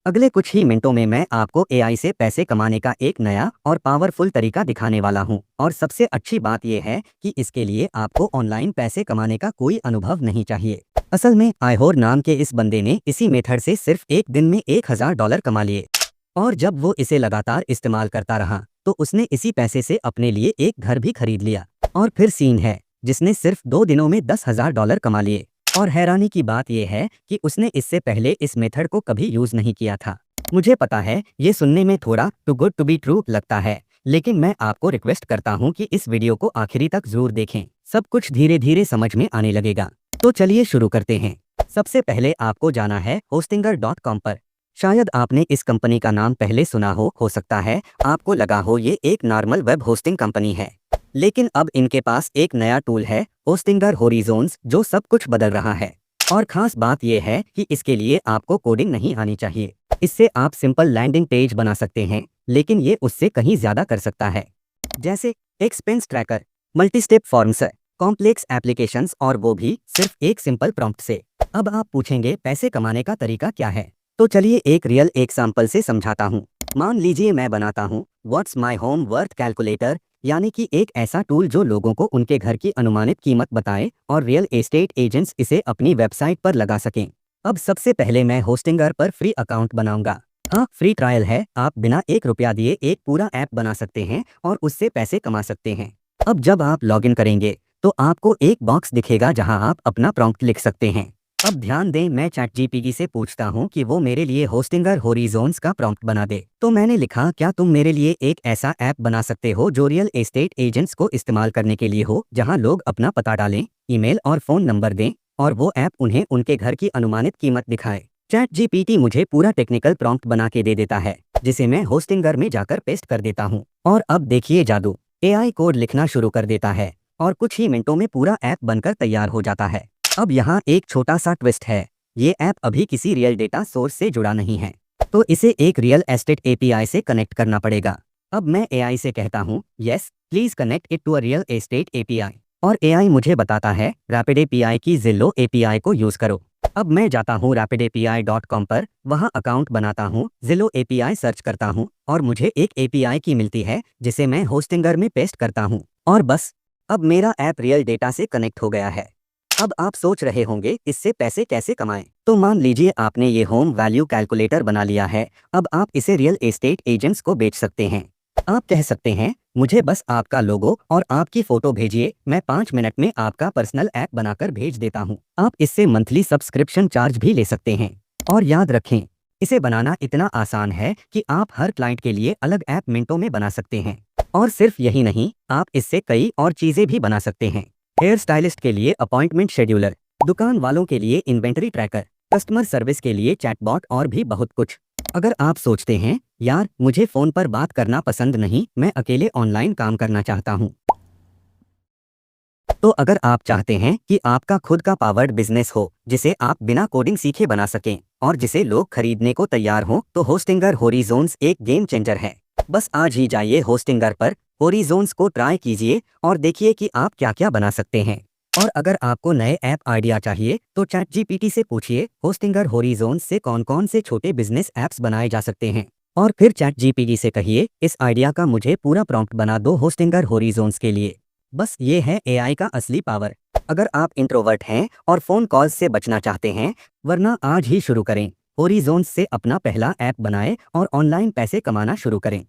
अगले कुछ ही मिनटों में मैं आपको एआई से पैसे कमाने का एक नया और पावरफुल तरीका दिखाने वाला हूं। और सबसे अच्छी बात यह है कि इसके लिए आपको ऑनलाइन पैसे कमाने का कोई अनुभव नहीं चाहिए। असल में आयहोर नाम के इस बंदे ने इसी मेथड से सिर्फ एक दिन में $1000 कमा लिए। और जब वो इसे लगातार इस्तेमाल करता रहा तो उसने इसी पैसे से अपने लिए एक घर भी खरीद लिया। और फिर सीन है जिसने सिर्फ 2 दिनों में $10,000 कमा लिए। और हैरानी की बात यह है कि उसने इससे पहले इस मेथड को कभी यूज नहीं किया था। मुझे पता है ये सुनने में थोड़ा too good to be true लगता है, लेकिन मैं आपको रिक्वेस्ट करता हूँ कि इस वीडियो को आखिरी तक जरूर देखें। सब कुछ धीरे धीरे समझ में आने लगेगा। तो चलिए शुरू करते हैं। सबसे पहले आपको जाना है hostinger.com पर। शायद आपने इस कंपनी का नाम पहले सुना हो सकता है आपको लगा हो ये एक नॉर्मल वेब होस्टिंग कंपनी है। लेकिन अब इनके पास एक नया टूल है होस्टिंगर होरिज़ोन्स जो सब कुछ बदल रहा है। और खास बात यह है कि इसके लिए आपको कोडिंग नहीं आनी चाहिए। इससे आप सिंपल लैंडिंग पेज बना सकते हैं, लेकिन ये उससे कहीं ज़्यादा कर सकता है। जैसे expense tracker, multistep forms, complex applications, और वो भी सिर्फ एक सिंपल प्रॉम्प्ट से। अब आप पूछेंगे पैसे कमाने का तरीका क्या है, तो चलिए एक रियल एग्जांपल से समझाता हूँ। मान लीजिए मैं बनाता हूँ what's my home worth calculator, यानी कि एक ऐसा टूल जो लोगों को उनके घर की अनुमानित कीमत बताए और रियल एस्टेट एजेंट्स इसे अपनी वेबसाइट पर लगा सकें। अब सबसे पहले मैं होस्टिंगर पर फ्री अकाउंट बनाऊंगा। हाँ, फ्री ट्रायल है, आप बिना ₹1 दिए एक पूरा ऐप बना सकते हैं और उससे पैसे कमा सकते हैं। अब जब आप लॉगिन करेंगे तो आपको एक बॉक्स दिखेगा जहां आप अपना प्रॉम्प्ट लिख सकते हैं। अब ध्यान दें, मैं चैटजीपीटी से पूछता हूं कि वो मेरे लिए होस्टिंगर होरिज़ोन्स का प्रॉम्प्ट बना दे। तो मैंने लिखा, क्या तुम मेरे लिए एक ऐसा ऐप बना सकते हो जो रियल एस्टेट एजेंट्स को इस्तेमाल करने के लिए हो, जहां लोग अपना पता डालें, ईमेल और फ़ोन नंबर दें और वो ऐप उन्हें उनके घर की अनुमानित कीमत दिखाए। चैटजीपीटी मुझे पूरा टेक्निकल प्रॉम्प्ट बना के दे देता है, जिसे मैं होस्टिंगर में जाकर पेस्ट कर देता हूँ। और अब देखिए जादू, एआई कोड लिखना शुरू कर देता है और कुछ ही मिनटों में पूरा ऐप बनकर तैयार हो जाता है। अब यहाँ एक छोटा सा ट्विस्ट है, ये ऐप अभी किसी रियल डेटा सोर्स से जुड़ा नहीं है, तो इसे एक रियल एस्टेट एपीआई से कनेक्ट करना पड़ेगा। अब मैं एआई से कहता हूँ yes please connect it to a real estate API, और एआई मुझे बताता है रैपिड एपीआई की जिलो एपीआई को यूज करो। अब मैं जाता हूँ rapidapi.com पर, वहाँ अकाउंट बनाता हूँ, जिलो एपीआई सर्च करता हूँ और मुझे एक एपीआई की मिलती है जिसे मैं होस्टिंगर में पेस्ट करता हूँ। और बस, अब मेरा ऐप रियल डेटा से कनेक्ट हो गया है। अब आप सोच रहे होंगे इससे पैसे कैसे कमाएं? तो मान लीजिए आपने ये होम वैल्यू कैलकुलेटर बना लिया है। अब आप इसे रियल एस्टेट एजेंट्स को बेच सकते हैं। आप कह सकते हैं मुझे बस आपका लोगो और आपकी फोटो भेजिए, मैं 5 मिनट में आपका पर्सनल ऐप बनाकर भेज देता हूँ। आप इससे मंथली सब्सक्रिप्शन चार्ज भी ले सकते हैं। और याद रखें, इसे बनाना इतना आसान है कि आप हर क्लाइंट के लिए अलग ऐप मिनटों में बना सकते हैं। और सिर्फ यही नहीं, आप इससे कई और चीजें भी बना सकते हैं। हेयर स्टाइलिस्ट के लिए अपॉइंटमेंट शेड्यूलर, दुकान वालों के लिए इन्वेंटरी ट्रैकर, कस्टमर सर्विस के लिए चैटबॉट और भी बहुत कुछ। अगर आप सोचते हैं यार मुझे फ़ोन पर बात करना पसंद नहीं, मैं अकेले ऑनलाइन काम करना चाहता हूँ, तो अगर आप चाहते हैं कि आपका खुद का पावर्ड बिजनेस हो जिसे आप बिना कोडिंग सीखे बना सकें और जिसे लोग खरीदने को तैयार हों, तो होस्टिंगर होरिज़ोन्स एक गेम चेंजर है। बस आज ही जाइए होस्टिंगर पर, होरिज़ोन्स को ट्राई कीजिए और देखिए कि आप क्या क्या बना सकते हैं। और अगर आपको नए ऐप आइडिया चाहिए तो चैटजीपीटी से पूछिए होस्टिंगर होरिज़ोन्स से कौन कौन से छोटे बिजनेस ऐप्स बनाए जा सकते हैं। और फिर चैटजीपीटी से कहिए इस आइडिया का मुझे पूरा प्रॉम्प्ट बना दो होस्टिंगर होरिज़ोन्स के लिए। बस ये है एआई का असली पावर। अगर आप इंट्रोवर्ट हैं और फ़ोन कॉल्स से बचना चाहते हैं, वरना आज ही शुरू करें, होरिज़ोन्स से अपना पहला ऐप बनाएं और ऑनलाइन पैसे कमाना शुरू करें।